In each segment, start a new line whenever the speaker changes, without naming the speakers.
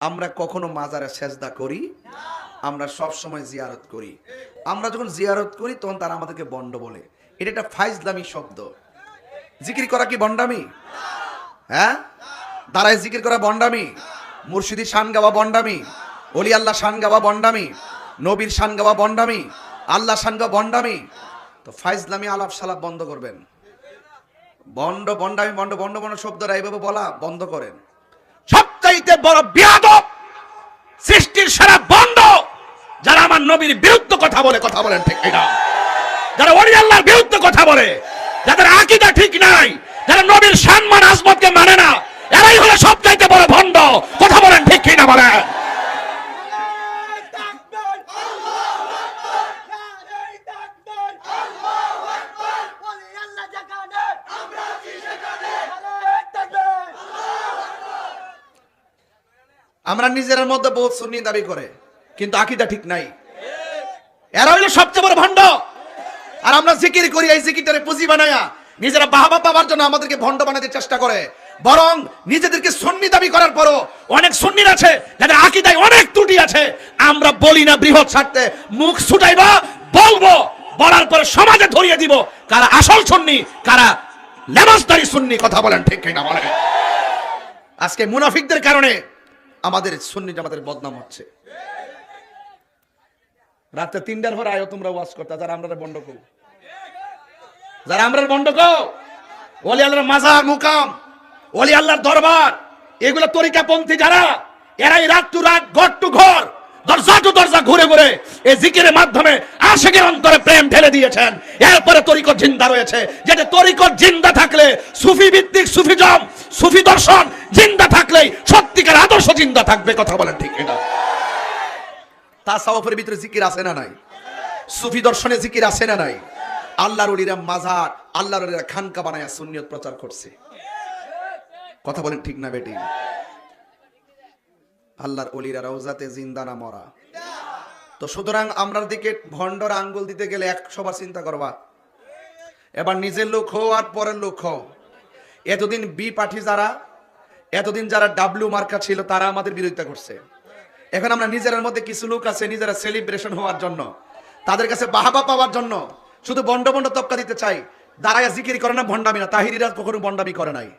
আমরা কখনো মাজারে সেজদা করি? আমরা সব সময় জিয়ারত করি। আমরা যখন জিয়ারত করি তখন তারা আমাদেরকে বন্ড বলে। এটা একটা ফাইজলামি শব্দ। জিকির করা কি বন্ডামি? হ্যাঁ, দাঁড়ায় জিকির করা বন্ডামি? মুর্শিদি শান গাওয়া বন্ডামি? অলি আল্লাহ শান গাওয়া বন্ডামি? নবীর শান গাওয়া বন্ডামি? আল্লাহ শান গাওয়া বন্ডামি? তো ফাইজলামি আলাপ সালাপ বন্ধ করবেন। বন্ডামি বন্ড শব্দটা এইভাবে বলা বন্ধ করেন। সবচাইতে বড় বিয়াদব সৃষ্টির সারা বন্ধ যারা আমার নবীর বিরুদ্ধে কথা বলেন ঠিক কিনা? যারা ওলি আল্লাহর বিরুদ্ধে কথা বলে, যাদের আকীদা ঠিক নাই, যারা নবীর সম্মান আজমতকে মানে না, এরাই হলো সবচাইতে বড় ভণ্ড। কথা বলেন ঠিক কিনা বলেন? আমরা নিজের মধ্যে বহুত সুন্নি দাবি করে, কিন্তু আকীদা ঠিক নাই। এরা হইলো সবচেয়ে বড় ভণ্ড। আর আমরা জিকির করি, এই জিকিরটারে পুঁজি বানায়া নিজেরা বাহবা পাওয়ার জন্য আমাদেরকে ভণ্ড বানাতে চেষ্টা করে। বরং নিজেদেরকে সুন্নি দাবি করার পরও অনেক সুন্নির আছে যাদের আকীদায় অনেক ত্রুটি আছে। আমরা বলি না বৃহৎ স্বার্থে, মুখ ছুটাইবা, বলবো, বলার পরে সমাজে ধরিয়ে দিব কারা আসল সুন্নি, কারা লেবাসদারি সুন্নি। কথা বলেন ঠিক কিনা বলেন? আজকে মুনাফিকদের কারণে আমাদের সুন্নি জামাতের বদনাম হচ্ছে। রাতে 3টার পর আয়ো তোমরা ওয়াজ করতে, যারা আমরা বন্ড কও, যারা আমরা বন্ড কও, ওলি আল্লাহর মাজার মুকাম, ওলি আল্লাহর দরবার, এগুলো তরিকাপন্থী যারা, এরাই রাত টু রাত, ঘর টু ঘর, দরজা টু দরজা ঘুরে ঘুরে এই জিকিরের মাধ্যমে আশিকের অন্তরে প্রেম ঢেলে দিয়েছেন। এরপরে তরিকত জিন্দা রয়েছে। যেটা তরিকত জিন্দা থাকলে, সুফি ভিত্তিক সুফিজম, সুফি দর্শন জিন্দা থাকলেই সত্যিকার আদর্শ জিন্দা থাকবে। কথা বলেন ঠিক কিনা? তাসাউফের ভিতরে জিকির আছে না নাই? সুফি দর্শনে জিকির আছে না নাই? আল্লাহর ওলিরা মাজার, আল্লাহর ওলিরা খানকা বানায়া সুন্নিয়ত প্রচার করছে। কথা বলেন ঠিক না বেটি? আল্লাহর ওলিরা রওজাতে জিন্দা না মরা? তো সুতরাং আমরার দিকে ভণ্ডর আঙ্গুল দিতে গেলে 100 বার চিন্তা করবা। এবার নিজের লোক হও আর পরের লোক হও। এতদিন বি পার্টি যারা, এতদিন যারা ডাব্লিউ মার্কা ছিল, তারা আমাদের বিরোধিতা করছে। এখন আমরা নিজের মধ্যে কিছু লোক আছে নিজেরা সেলিব্রেশন হওয়ার জন্য, তাদের কাছে বাহাবা পাওয়ার জন্য শুধু বন্ড তপকা দিতে চাই। দাঁড়ায় জিকির করে না, ভণ্ডামি না। তাহিরিরা কখনো ভণ্ডামি করে নাই।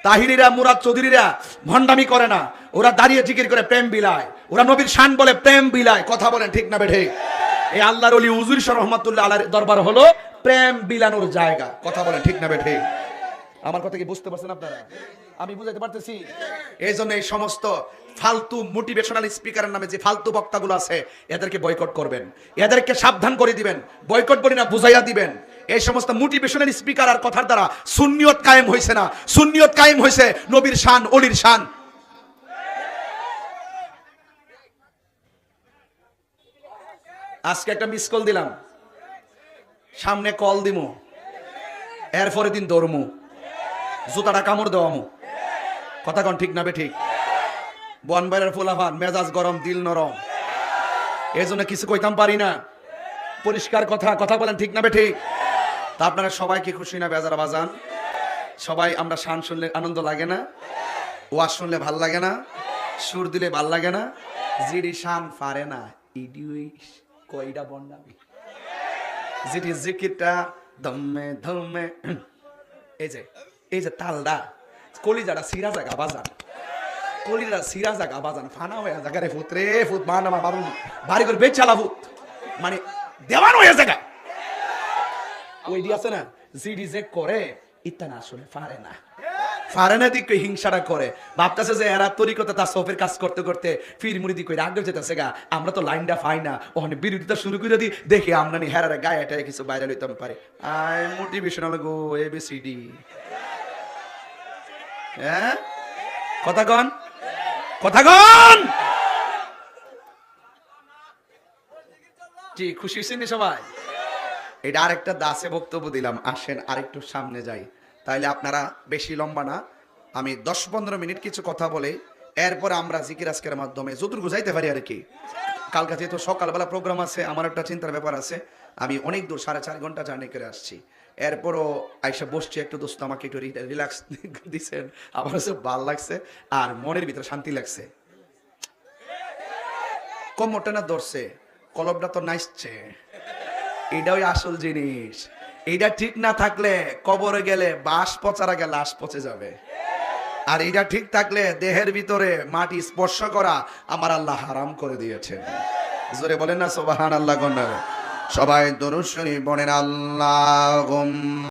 তাহিরিরা, মুরাদ চৌধুরীরা ভণ্ডামি করে না। ওরা দাঁড়িয়ে জিকির করে প্রেম বিলায়, ওরা নবীর শান বলে প্রেম বিলায়। কথা বলেন ঠিক না বেঠে? এই আল্লাহর ওলি হুজুর শাহ রহমাতুল্লাহ আলাইহির দরবার হলো প্রেম বিলানোর জায়গা। কথা বলেন ঠিক না বেঠে? আমার কথা কি বুঝতে পারছেন আপনারা? আমি বুঝাইতে পারতেছি? এই জন্য এই সমস্ত ফালতু মোটিভেশনাল স্পিকারের নামে যে ফালতু বক্তাগুলো আছে, এদেরকে বয়কট করবেন, এদেরকে সাবধান করে দিবেন। বয়কট বলি না, বুঝাইয়া দিবেন। এই সমস্ত মোটিভেশনাল স্পিকার আর কথার দ্বারা সুন্নিয়ত কায়েম হইছে না। সুন্নিয়ত কায়েম হইছে নবীর শান, ওলির শান। আজকে একটা মিস কল দিলাম, সামনে কল দিমু, এরপরে দিন দৌড়মু, জুতাটা কামড় দেওয়ামু। কথা কন ঠিক না বে ঠিক? বনবাইরের ফুলাফান, মেজাজ গরম, দিল নরম, এই জন্য কিছু কইতাম পারি না। পরিষ্কার কথা। কথা বলেন ঠিক না বে ঠিক? তা আপনারা সবাই কি খুশি না বেজারা বাজান? সবাই আমরা শান শুনলে আনন্দ লাগে না? ওয়াজ শুনলে ভাল লাগে না? সুর দিলে ভাল লাগে না? জিডি শান পারে না, ইডিউইস কইডা বন্ডামি। জিডি জিকিরটা দমে দমে, এই যে তালদা কলিজাটা সিরা জায়গা বাজান, কলিজাটা সিরা জায়গা বাজান, ফানা হয়ে জায়গারে ফুত রে ফুত, মানামা বাবু বাড়ি করে বেচালা ফুত, মানে দেওয়ান হয়ে জায়গা। ওই ডি আছে না, জিডি যে করে ইত্তা না আসলে পারে না। ফারেনা দিকে হিংসাটা করে, ভাবতেছে যে এরা তরিকতে তার সফের কাজ করতে করতে ফির মুড়ি দিকে রাগ যেতেছে গা, আমরা তো লাইনটা পাই না, ওখানে বিরোধিতা শুরু করে দিই, দেখি আমরা নি হেরারে গায়ে টায়ে কিছু বাইরে লইতে পারে। I motivational go A B C D. হ্যাঁ, কথা কন, কথা কন। জি, খুশি হয়েছেন সবাই? এটা আরেকটা দাসে বক্তব্য দিলাম। আসেন আরেকটু সামনে যাই, তাইলে আপনারা বেশি লম্বা না, আমি 10-15 মিনিট কিছু কথা বলে এরপর আমরা জিকির আজকের মাধ্যমে যতটুকু যাইতে পারি আর কি। কালকে যেহেতু সকালবেলা প্রোগ্রাম আছে, আমার একটা চিন্তার ব্যাপার আছে। আমি অনেক দূর 4.5 ঘন্টা জার্নি করে আসছি। এরপরও আইসা বসছি, একটু দোস্ত আমাকে একটু রিল্যাক্স দিচ্ছেন, আমার কাছে ভালো লাগছে আর মনের ভিতরে শান্তি লাগছে। কোমরটা না ধরছে, কলবটা তো নাচছে। এটাই আসল জিনিস। এইটা ঠিক না থাকলে কবরে গেলে বাঁশ পচার আগে লাশ পচে যাবে। আর এটা ঠিক থাকলে দেহের ভিতরে মাটি স্পর্শ করা আমার আল্লাহ হারাম করে দিয়েছেন। জোরে বলেন না সুবহানাল্লাহ। সবাই দরুদ শরীফ পড়েন। আল্লাহুম্মা